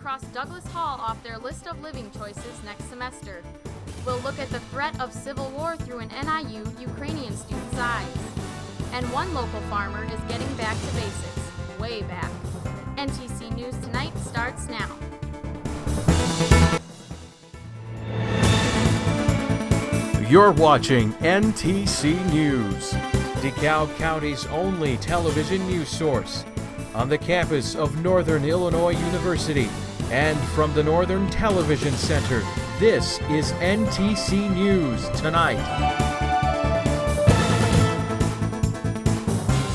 cross Douglas Hall off their list of living choices next semester. We'll look at the threat of civil war through an NIU Ukrainian student's eyes. And one local farmer is getting back to basics, way back. NTC News Tonight starts now. You're watching NTC News, DeKalb County's only television news source, on the campus of Northern Illinois University and from the Northern Television Center. This is NTC News Tonight.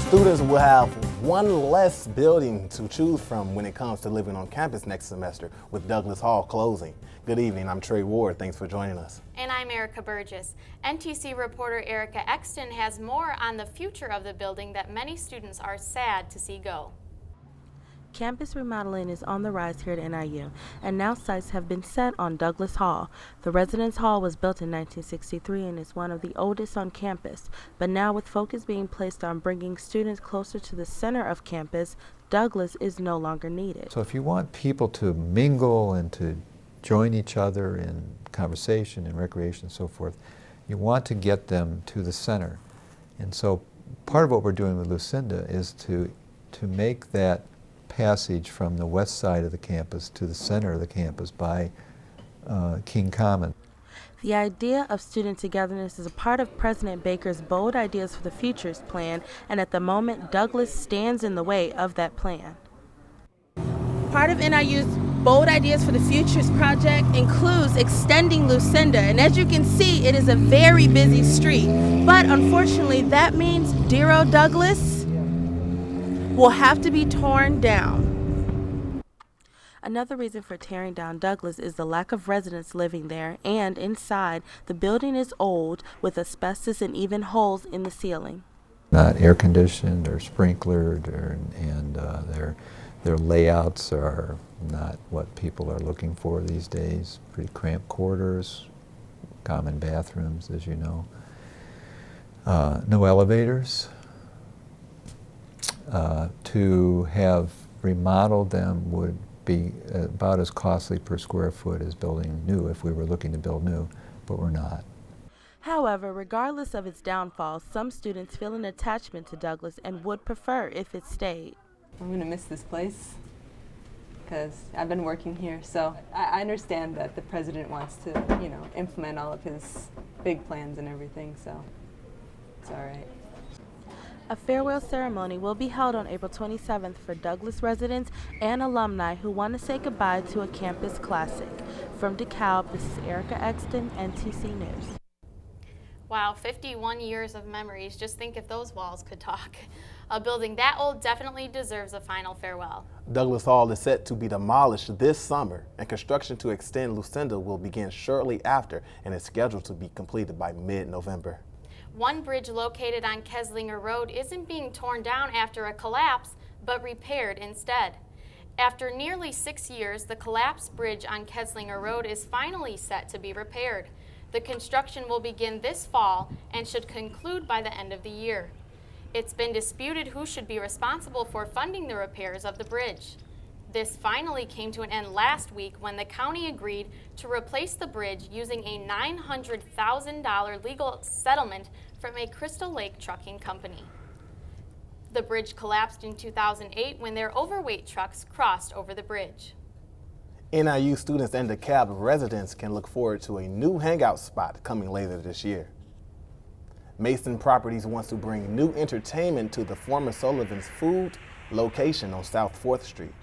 Students will have one less building to choose from when it comes to living on campus next semester with Douglas Hall closing. Good evening, I'm Trey Ward. Thanks for joining us. And I'm Erica Burgess. NTC reporter Erica Exton has more on the future of the building that many students are sad to see go. Campus remodeling is on the rise here at NIU, and now sights have been set on Douglas Hall. The Residence Hall was built in 1963 and is one of the oldest on campus, but now with focus being placed on bringing students closer to the center of campus, Douglas is no longer needed. So if you want people to mingle and to join each other in conversation and recreation and so forth, you want to get them to the center. And so part of what we're doing with Lucinda is to make that passage from the west side of the campus to the center of the campus by King Common. The idea of student togetherness is a part of President Baker's Bold Ideas for the Futures plan, and at the moment, Douglas stands in the way of that plan. Part of NIU's Bold Ideas for the Futures project includes extending Lucinda, and as you can see, it is a very busy street. But unfortunately, that means dear old Douglas will have to be torn down. Another reason for tearing down Douglas is the lack of residents living there, and inside, the building is old with asbestos and even holes in the ceiling. Not air conditioned or sprinklered, and their layouts are not what people are looking for these days. Pretty cramped quarters, common bathrooms, as you know. No elevators. To have remodeled them would be about as costly per square foot as building new if we were looking to build new, but we're not. However, regardless of its downfall, some students feel an attachment to Douglas and would prefer if it stayed. I'm going to miss this place because I've been working here, so I understand that the president wants to, implement all of his big plans and everything, so it's all right. A farewell ceremony will be held on April 27th for Douglas residents and alumni who want to say goodbye to a campus classic. From DeKalb, this is Erica Exton, NTC News. Wow, 51 years of memories. Just think if those walls could talk. A building that old definitely deserves a final farewell. Douglas Hall is set to be demolished this summer, and construction to extend Lucinda will begin shortly after and is scheduled to be completed by mid-November. One bridge located on Keslinger Road isn't being torn down after a collapse, but repaired instead. After nearly 6 years, the collapsed bridge on Keslinger Road is finally set to be repaired. The construction will begin this fall and should conclude by the end of the year. It's been disputed who should be responsible for funding the repairs of the bridge. This finally came to an end last week when the county agreed to replace the bridge using a $900,000 legal settlement from a Crystal Lake trucking company. The bridge collapsed in 2008 when their overweight trucks crossed over the bridge. NIU students and DeKalb residents can look forward to a new hangout spot coming later this year. Mason Properties wants to bring new entertainment to the former Sullivan's Food location on South 4th Street.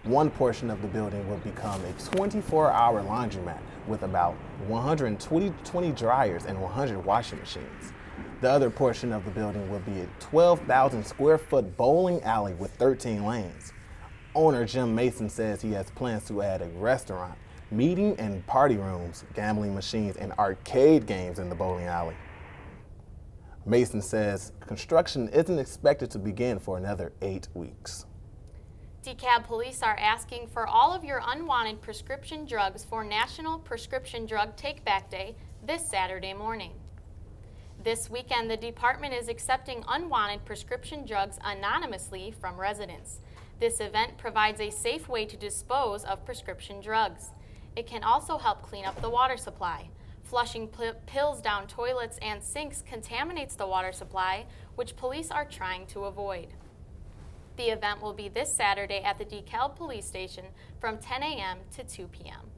One portion of the building will become a 24-hour laundromat with about 120 dryers and 100 washing machines. The other portion of the building will be a 12,000 square foot bowling alley with 13 lanes. Owner Jim Mason says he has plans to add a restaurant, meeting and party rooms, gambling machines, and arcade games in the bowling alley. Mason says construction isn't expected to begin for another 8 weeks. DeKalb police are asking for all of your unwanted prescription drugs for National Prescription Drug Take-Back Day this Saturday morning. This weekend, the department is accepting unwanted prescription drugs anonymously from residents. This event provides a safe way to dispose of prescription drugs. It can also help clean up the water supply. Flushing pills down toilets and sinks contaminates the water supply, which police are trying to avoid. The event will be this Saturday at the DeKalb Police Station from 10 a.m. to 2 p.m.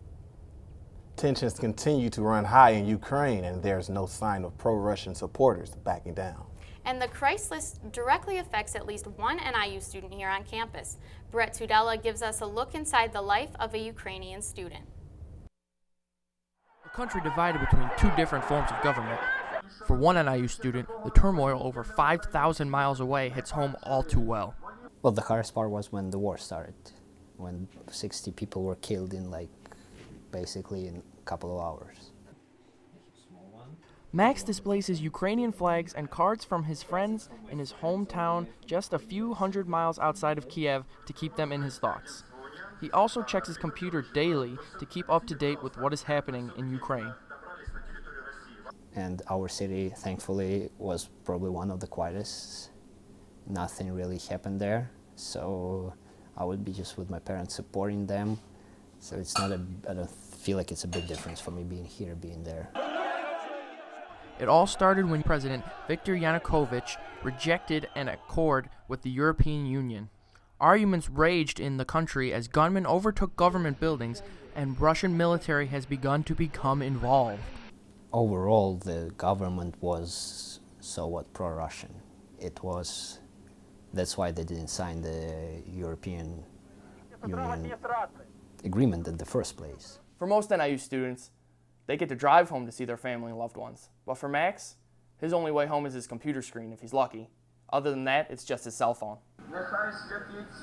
Tensions continue to run high in Ukraine, and there's no sign of pro-Russian supporters backing down. And the crisis directly affects at least one NIU student here on campus. Brett Tudela gives us a look inside the life of a Ukrainian student. A country divided between two different forms of government. For one NIU student, the turmoil over 5,000 miles away hits home all too well. Well, the hardest part was when the war started, when 60 people were killed in basically in a couple of hours. Max displays his Ukrainian flags and cards from his friends in his hometown just a few hundred miles outside of Kiev to keep them in his thoughts. He also checks his computer daily to keep up to date with what is happening in Ukraine. And our city, thankfully, was probably one of the quietest. Nothing really happened there, so I would be just with my parents supporting them. So it's not I don't feel like it's a big difference for me being here, being there. It all started when President Viktor Yanukovych rejected an accord with the European Union. Arguments raged in the country as gunmen overtook government buildings and Russian military has begun to become involved. Overall, the government was somewhat pro-Russian. That's why they didn't sign the European Union agreement in the first place. For most NIU students, they get to drive home to see their family and loved ones. But for Max, his only way home is his computer screen if he's lucky. Other than that, it's just his cell phone.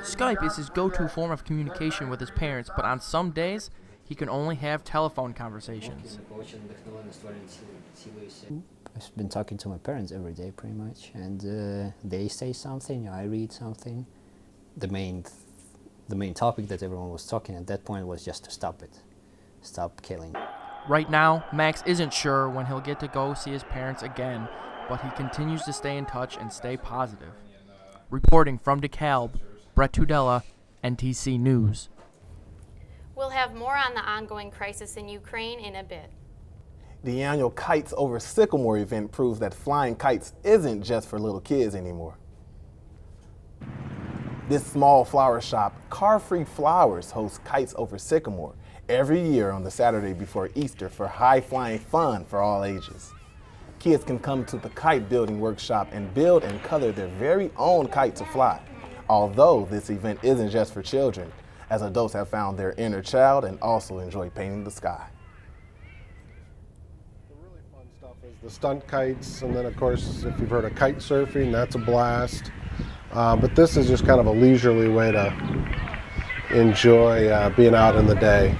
Skype is his go-to form of communication with his parents, but on some days, he can only have telephone conversations. I've been talking to my parents every day pretty much, and they say something, I read something. The main topic that everyone was talking at that point was just to stop it. Stop killing. Right now, Max isn't sure when he'll get to go see his parents again, but he continues to stay in touch and stay positive. Reporting from DeKalb, Brett Tudela, NTC News. We'll have more on the ongoing crisis in Ukraine in a bit. The annual Kites Over Sycamore event proves that flying kites isn't just for little kids anymore. This small flower shop, Car-Free Flowers, hosts Kites Over Sycamore every year on the Saturday before Easter for high-flying fun for all ages. Kids can come to the kite building workshop and build and color their very own kite to fly. Although this event isn't just for children, as adults have found their inner child and also enjoy painting the sky. The really fun stuff is the stunt kites, and then of course if you've heard of kite surfing, that's a blast. But this is just kind of a leisurely way to enjoy being out in the day.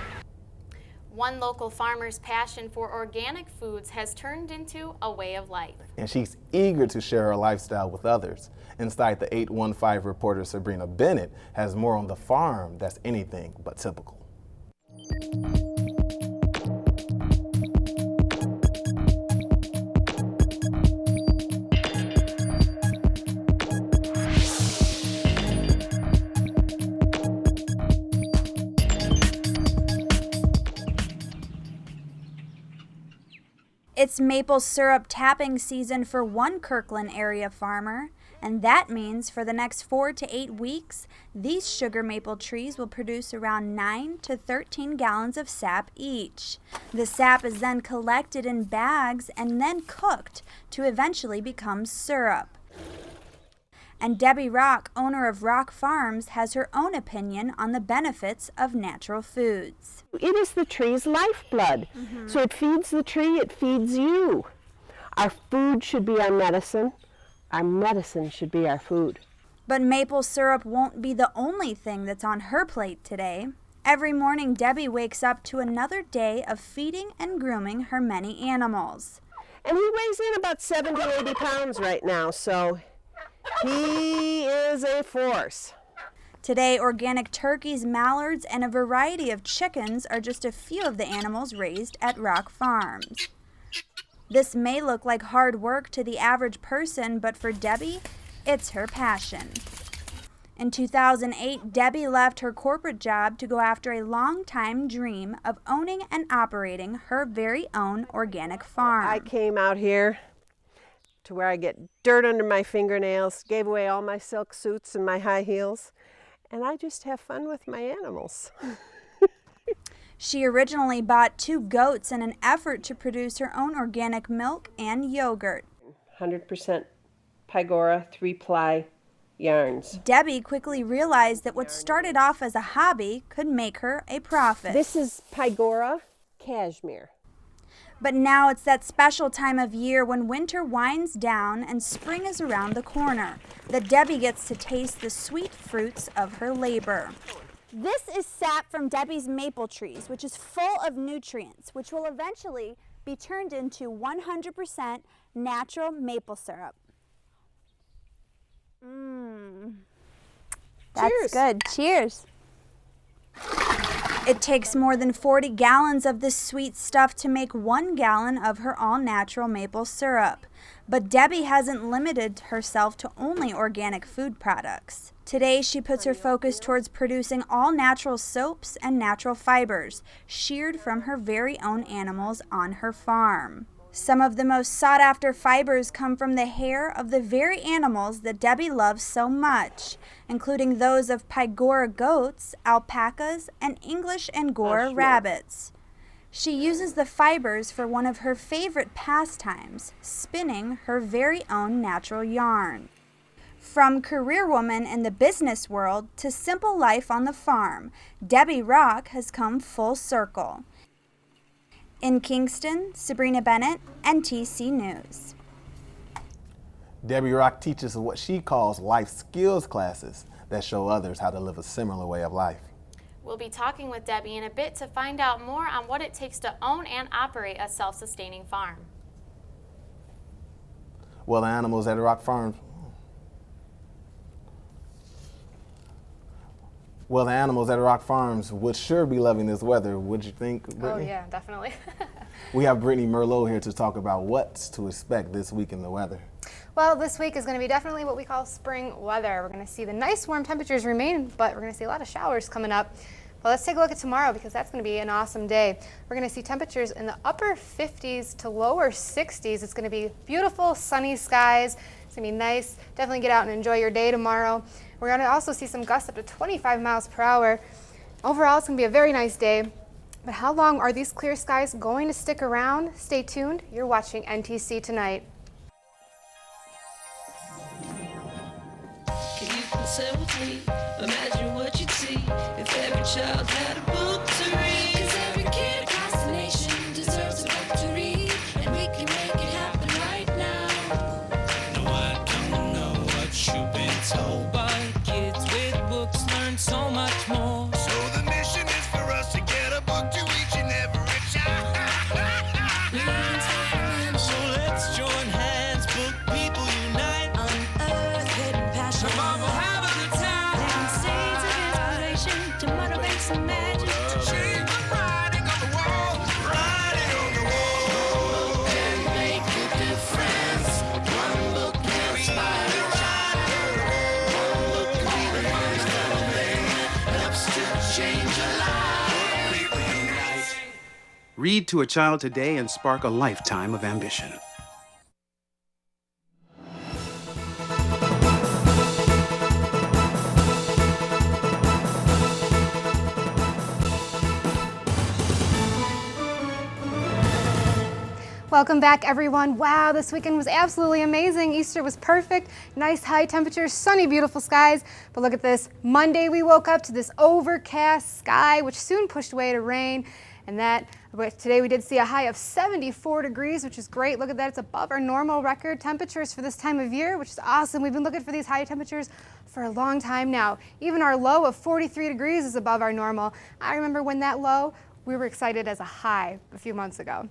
One local farmer's passion for organic foods has turned into a way of life. And she's eager to share her lifestyle with others. Inside the 815 reporter Sabrina Bennett has more on the farm that's anything but typical. It's maple syrup tapping season for one Kirkland area farmer, and that means for the next 4 to 8 weeks, these sugar maple trees will produce around 9 to 13 gallons of sap each. The sap is then collected in bags and then cooked to eventually become syrup. And Debbie Rock, owner of Rock Farms, has her own opinion on the benefits of natural foods. It is the tree's lifeblood. So it feeds the tree, it feeds you. Our food should be our medicine. Our medicine should be our food. But maple syrup won't be the only thing that's on her plate today. Every morning, Debbie wakes up to another day of feeding and grooming her many animals. And he weighs in about 70, 80 pounds right now, so he is a force. Today, organic turkeys, mallards, and a variety of chickens are just a few of the animals raised at Rock Farms. This may look like hard work to the average person, but for Debbie, it's her passion. In 2008, Debbie left her corporate job to go after a long-time dream of owning and operating her very own organic farm. I came out here to where I get dirt under my fingernails, gave away all my silk suits and my high heels, and I just have fun with my animals. She originally bought 2 goats in an effort to produce her own organic milk and yogurt. 100% Pygora 3-ply yarns. Debbie quickly realized that what started off as a hobby could make her a profit. This is Pygora cashmere. But now it's that special time of year when winter winds down and spring is around the corner, that Debbie gets to taste the sweet fruits of her labor. This is sap from Debbie's maple trees, which is full of nutrients, which will eventually be turned into 100% natural maple syrup. That's Cheers. good. Cheers. It takes more than 40 gallons of this sweet stuff to make 1 gallon of her all-natural maple syrup. But Debbie hasn't limited herself to only organic food products. Today, she puts her focus towards producing all-natural soaps and natural fibers, sheared from her very own animals on her farm. Some of the most sought-after fibers come from the hair of the very animals that Debbie loves so much, including those of Pygora goats, alpacas, and English Angora rabbits. She uses the fibers for one of her favorite pastimes, spinning her very own natural yarn. From career woman in the business world to simple life on the farm, Debbie Rock has come full circle. In Kingston, Sabrina Bennett, NTC News. Debbie Rock teaches what she calls life skills classes that show others how to live a similar way of life. We'll be talking with Debbie in a bit to find out more on what it takes to own and operate a self-sustaining farm. Well, the animals at Rock Farms would sure be loving this weather, would you think, Brittany? Oh yeah, definitely. We have Brittany Merlot here to talk about what's to expect this week in the weather. Well, this week is going to be definitely what we call spring weather. We're going to see the nice warm temperatures remain, but we're going to see a lot of showers coming up. Well, let's take a look at tomorrow because that's going to be an awesome day. We're going to see temperatures in the upper 50s to lower 60s. It's going to be beautiful, sunny skies. It's going to be nice. Definitely get out and enjoy your day tomorrow. We're going to also see some gusts up to 25 miles per hour. Overall, it's going to be a very nice day. But how long are these clear skies going to stick around? Stay tuned. You're watching NTC Tonight. Can you consent with me? Imagine what you'd see if every child had a book to read. 'Cause every kid across the nation deserves a book to read, and we can make it happen right now. No, I don't know what you've been told, but kids with books learn so much more. So the mission is for us to get a book to each and every child. So let's join hands, book people unite, unearth hidden passion. Come on, we'll have a good time. Planting seeds of inspiration to motivate some magic. To change the writing on the wall, writing on the wall, and make a difference. One book can inspire a child. One book can be the first thing that helps to change a life. People unite. Read to a child today and spark a lifetime of ambition. Welcome back, everyone. Wow, this weekend was absolutely amazing. Easter was perfect. Nice high temperatures, sunny, beautiful skies. But look at this. Monday, we woke up to this overcast sky, which soon pushed away to rain. And today we did see a high of 74 degrees, which is great. Look at that. It's above our normal record temperatures for this time of year, which is awesome. We've been looking for these high temperatures for a long time now. Even our low of 43 degrees is above our normal. I remember when that low, we were excited as a high a few months ago.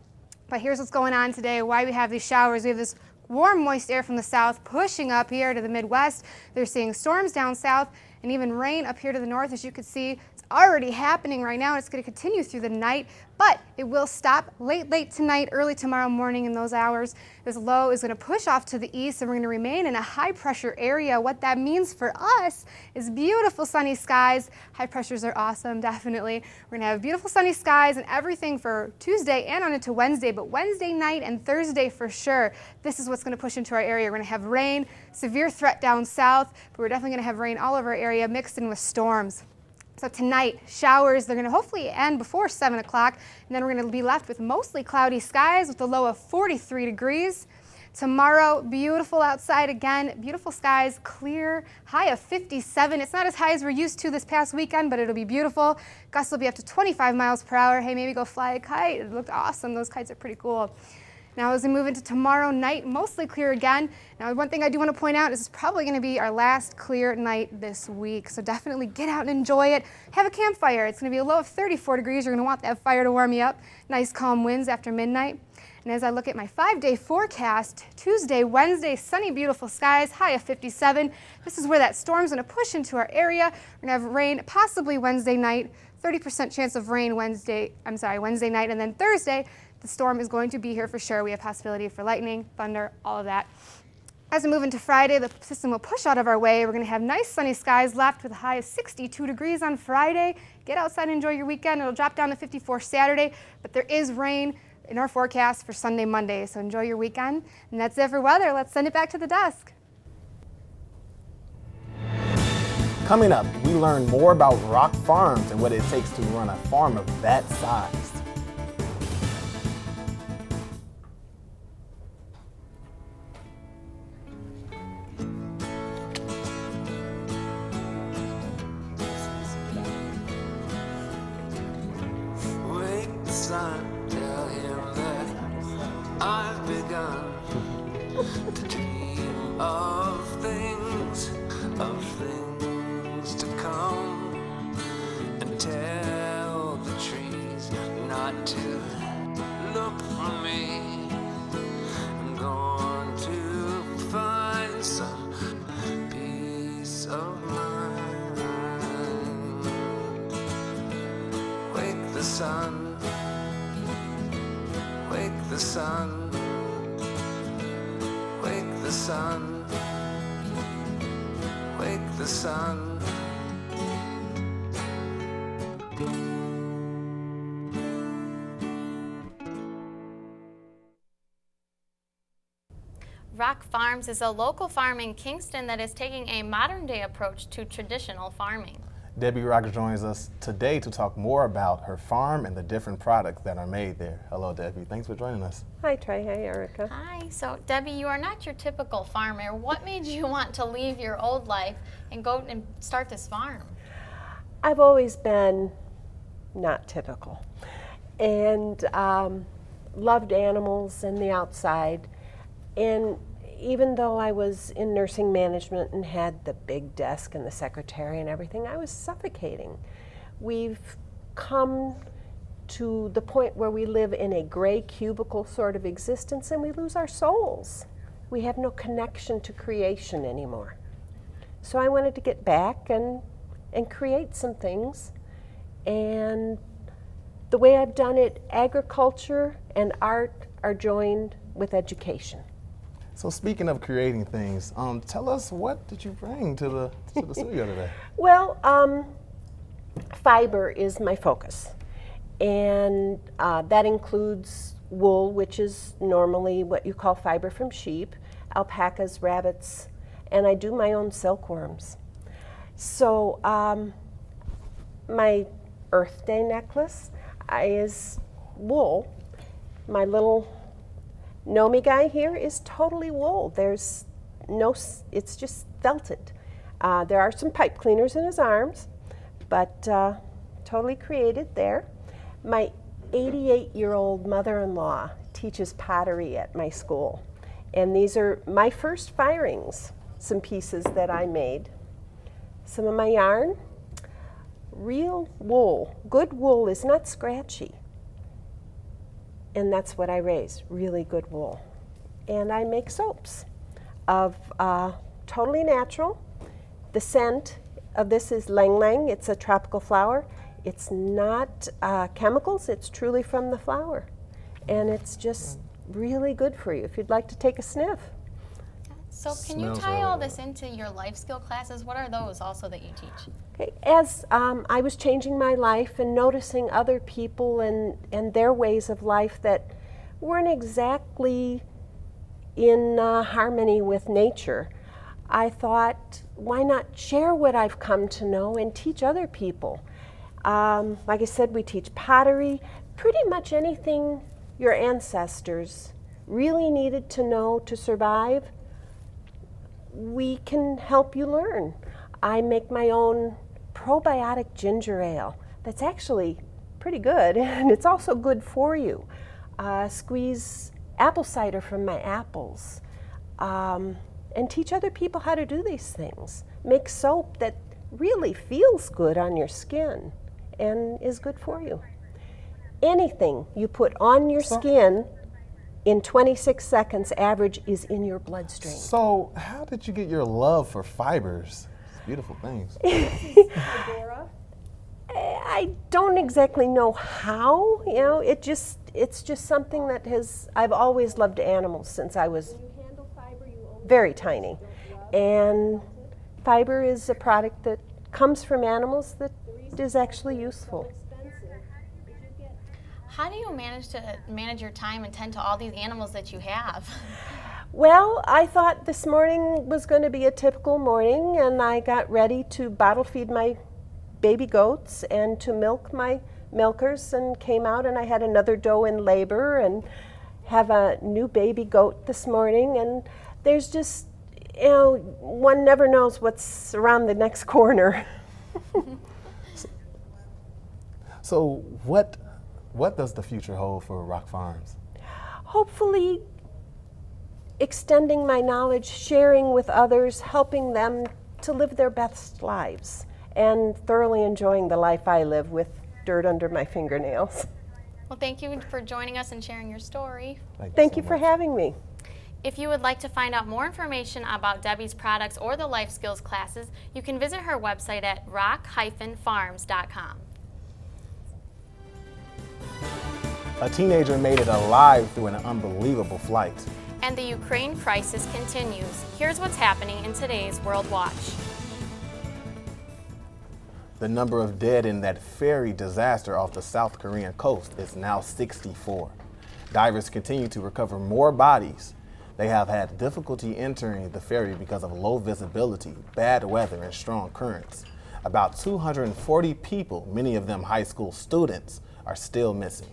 But here's what's going on today, why we have these showers. We have this warm, moist air from the south pushing up here to the Midwest. They're seeing storms down south, and even rain up here to the north. As you can see, it's already happening right now, and it's going to continue through the night, but it will stop late tonight, early tomorrow morning in those hours. This low is going to push off to the east, and we're going to remain in a high pressure area. What that means for us is beautiful sunny skies. High pressures are awesome, definitely. We're going to have beautiful sunny skies and everything for Tuesday and on into Wednesday, but Wednesday night and Thursday for sure, this is what's going to push into our area. We're going to have rain, severe threat down south, but we're definitely going to have rain all over our area mixed in with storms. So tonight, showers, they're going to hopefully end before 7 o'clock, and then we're going to be left with mostly cloudy skies with a low of 43 degrees. Tomorrow, beautiful outside again, beautiful skies, clear, high of 57. It's not as high as we're used to this past weekend, but it'll be beautiful. Gusts will be up to 25 miles per hour. Hey, maybe go fly a kite. It looked awesome. Those kites are pretty cool. Now as we move into tomorrow night, mostly clear again. Now one thing I do want to point out is it's probably going to be our last clear night this week. So definitely get out and enjoy it. Have a campfire. It's going to be a low of 34 degrees. You're going to want that fire to warm you up. Nice calm winds after midnight. And as I look at my 5-day forecast, Tuesday, Wednesday, sunny, beautiful skies, high of 57. This is where that storm's going to push into our area. We're going to have rain possibly Wednesday night, 30% chance of rain Wednesday night, and then Thursday, the storm is going to be here for sure. We have possibility for lightning, thunder, all of that. As we move into Friday, the system will push out of our way. We're going to have nice sunny skies left with a high of 62 degrees on Friday. Get outside and enjoy your weekend. It'll drop down to 54 Saturday, but there is rain in our forecast for Sunday, Monday, so enjoy your weekend. And that's it for weather. Let's send it back to the desk. Coming up, we learn more about rock farms and what it takes to run a farm of that size. Wake the sun, tell him that I've begun to dream of things to come, and tell the trees not to look for me. I'm going to find some peace of mind. Wake the sun, wake the sun, wake the sun, wake the sun. Rock Farms is a local farm in Kingston that is taking a modern-day approach to traditional farming. Debbie Rock joins us today to talk more about her farm and the different products that are made there. Hello, Debbie. Thanks for joining us. Hi, Trey. Hi, Erica. Hi. So, Debbie, you are not your typical farmer. What made you want to leave your old life and go and start this farm? I've always been not typical and loved animals and the outside. And even though I was in nursing management and had the big desk and the secretary and everything, I was suffocating. We've come to the point where we live in a gray cubicle sort of existence and we lose our souls. We have no connection to creation anymore. So I wanted to get back and create some things. And the way I've done it, agriculture and art are joined with education. So speaking of creating things, tell us, what did you bring to the studio today? Well, fiber is my focus. And that includes wool, which is normally what you call fiber from sheep, alpacas, rabbits, and I do my own silkworms. So my Earth Day necklace is wool. My little Nomi guy here is totally wool. There's no, it's just felted. There are some pipe cleaners in his arms, but totally created there. My 88-year-old mother-in-law teaches pottery at my school. And these are my first firings, some pieces that I made. Some of my yarn, real wool. Good wool is not scratchy. And that's what I raise, really good wool. And I make soaps of totally natural. The scent of this is lang lang. It's a tropical flower. It's not chemicals, it's truly from the flower. And it's just really good for you if you'd like to take a sniff. So can you tie all this into your life skill classes? What are those also that you teach? Okay. As I was changing my life and noticing other people and their ways of life that weren't exactly in harmony with nature, I thought, why not share what I've come to know and teach other people? Like I said, we teach pottery, pretty much anything your ancestors really needed to know to survive. We can help you learn. I make my own probiotic ginger ale that's actually pretty good, and it's also good for you. Squeeze apple cider from my apples, and teach other people how to do these things. Make soap that really feels good on your skin and is good for you. Anything you put on your skin in 26 seconds average is in your bloodstream. So how did you get your love for fibers? It's beautiful things. I don't exactly know how, you know, it's just something that I've always loved animals since I was very tiny. And fiber is a product that comes from animals that is actually useful. How do you manage your time and tend to all these animals that you have? Well, I thought this morning was going to be a typical morning, and I got ready to bottle feed my baby goats and to milk my milkers, and came out and I had another doe in labor and have a new baby goat this morning. And there's just, you know, one never knows what's around the next corner. So what does the future hold for Rock Farms? Hopefully extending my knowledge, sharing with others, helping them to live their best lives, and thoroughly enjoying the life I live with dirt under my fingernails. Well, thank you for joining us and sharing your story. Thank you for having me. If you would like to find out more information about Debbie's products or the life skills classes, you can visit her website at rock-farms.com. A teenager made it alive through an unbelievable flight. And the Ukraine crisis continues. Here's what's happening in today's World Watch. The number of dead in that ferry disaster off the South Korean coast is now 64. Divers continue to recover more bodies. They have had difficulty entering the ferry because of low visibility, bad weather, and strong currents. About 240 people, many of them high school students, are still missing.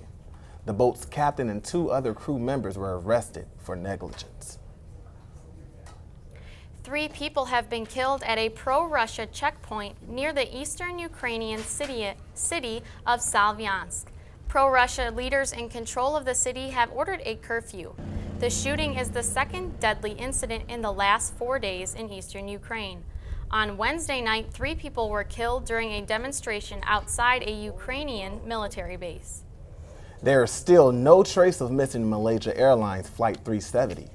The boat's captain and 2 other crew members were arrested for negligence. 3 people have been killed at a pro-Russia checkpoint near the eastern Ukrainian city of Salvyansk. Pro-Russia leaders in control of the city have ordered a curfew. The shooting is the second deadly incident in the last 4 days in eastern Ukraine. On Wednesday night, 3 people were killed during a demonstration outside a Ukrainian military base. There is still no trace of missing Malaysia Airlines Flight 370.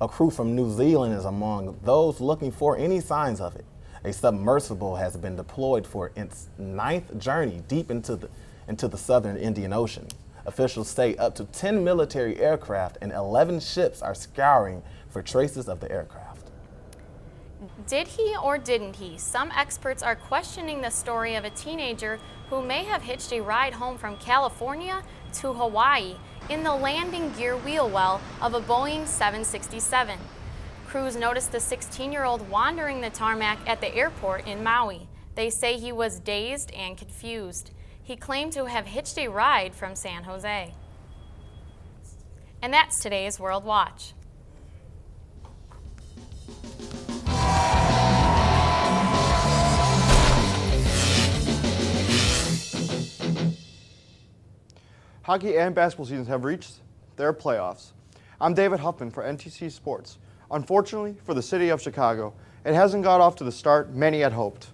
A crew from New Zealand is among those looking for any signs of it. A submersible has been deployed for its 9th journey deep into the southern Indian Ocean. Officials say up to 10 military aircraft and 11 ships are scouring for traces of the aircraft. Did he or didn't he? Some experts are questioning the story of a teenager who may have hitched a ride home from California to Hawaii in the landing gear wheel well of a Boeing 767. Crews noticed the 16-year-old wandering the tarmac at the airport in Maui. They say he was dazed and confused. He claimed to have hitched a ride from San Jose. And that's today's World Watch. Hockey and basketball seasons have reached their playoffs. I'm David Huffman for NTC Sports. Unfortunately for the city of Chicago, it hasn't got off to the start many had hoped.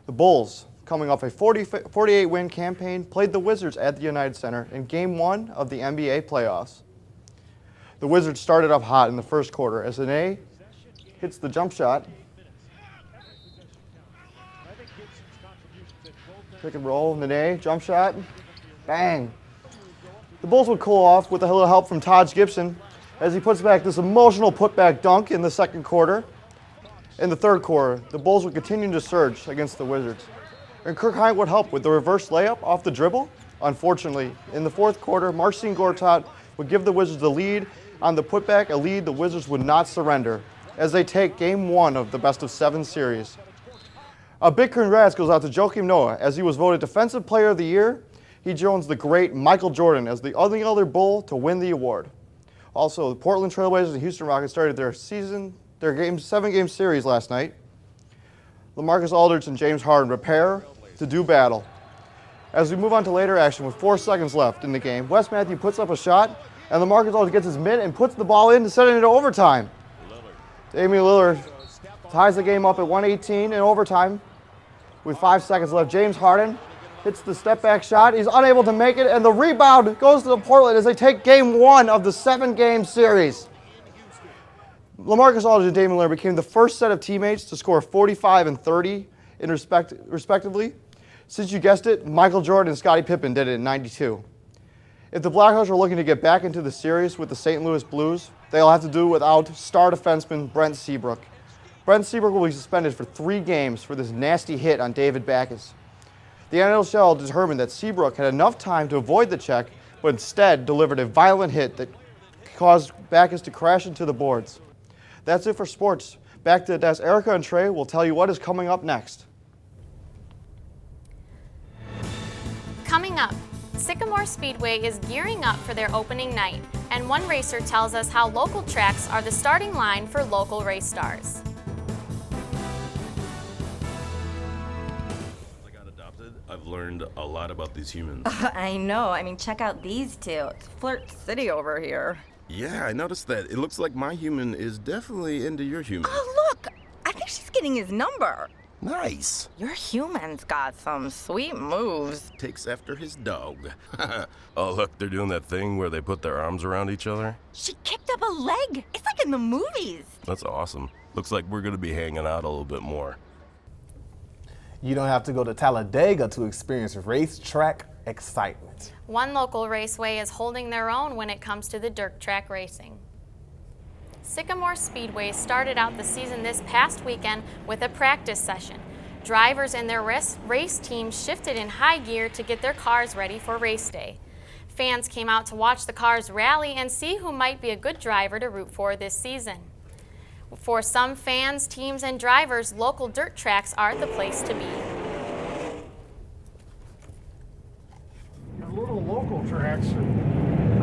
The Bulls, coming off a 48-win campaign, played the Wizards at the United Center in Game 1 of the NBA playoffs. The Wizards started off hot in the first quarter as Ane hits the jump shot. Pick and roll, Nene, jump shot, bang. The Bulls would cool off with a little help from Taj Gibson as he puts back this emotional putback dunk in the second quarter. In the third quarter, the Bulls would continue to surge against the Wizards. And Kirk Hine would help with the reverse layup off the dribble. Unfortunately, in the fourth quarter, Marcin Gortat would give the Wizards the lead on the putback, a lead the Wizards would not surrender as they take Game 1 of the best-of-7 series. A big congrats goes out to Joakim Noah as he was voted Defensive Player of the Year. He joins the great Michael Jordan as the only other Bull to win the award. Also, the Portland Trail Blazers and Houston Rockets started their 7-game series last night. LaMarcus Aldridge and James Harden prepare to do battle. As we move on to later action with 4 seconds left in the game, Wes Matthews puts up a shot, and LaMarcus Aldridge gets his mitt and puts the ball in to send it into overtime. Damian Lillard ties the game up at 118 in overtime with 5 seconds left. James Harden hits the step-back shot. He's unable to make it, and the rebound goes to Portland as they take Game 1 of the 7-game series. LaMarcus Aldridge and Damian Lillard became the first set of teammates to score 45 and 30 respectively. Since you guessed it, Michael Jordan and Scottie Pippen did it in '92. If the Blackhawks are looking to get back into the series with the St. Louis Blues, they'll have to do without star defenseman Brent Seabrook. Brent Seabrook will be suspended for 3 games for this nasty hit on David Backes. The NHL determined that Seabrook had enough time to avoid the check, but instead delivered a violent hit that caused Backes to crash into the boards. That's it for sports. Back to the desk. Erica and Trey will tell you what is coming up next. Coming up, Sycamore Speedway is gearing up for their opening night, and one racer tells us how local tracks are the starting line for local race stars. I've learned a lot about these humans. I know. I mean, check out these two. It's Flirt City over here. Yeah, I noticed that. It looks like my human is definitely into your human. Oh, look! I think she's getting his number. Nice. Your human's got some sweet moves. Takes after his dog. Oh, look, they're doing that thing where they put their arms around each other. She kicked up a leg. It's like in the movies. That's awesome. Looks like we're going to be hanging out a little bit more. You don't have to go to Talladega to experience racetrack excitement. One local raceway is holding their own when it comes to the dirt track racing. Sycamore Speedway started out the season this past weekend with a practice session. Drivers and their race teams shifted in high gear to get their cars ready for race day. Fans came out to watch the cars rally and see who might be a good driver to root for this season. For some fans, teams, and drivers, local dirt tracks are the place to be. The little local tracks, I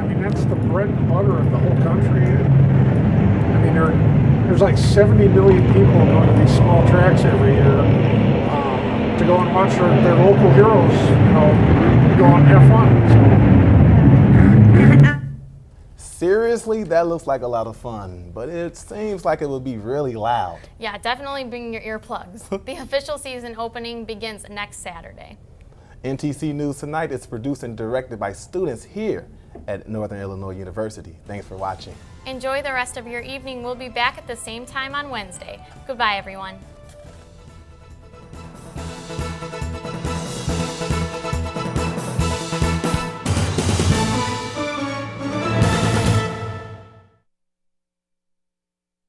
mean, that's the bread and butter of the whole country. I mean, there's like 70 million people going to these small tracks every year to go and watch their local heroes, go and have fun. So. Seriously, that looks like a lot of fun, but it seems like it would be really loud. Yeah, definitely bring your earplugs. The official season opening begins next Saturday. NTC News Tonight is produced and directed by students here at Northern Illinois University. Thanks for watching. Enjoy the rest of your evening. We'll be back at the same time on Wednesday. Goodbye, everyone.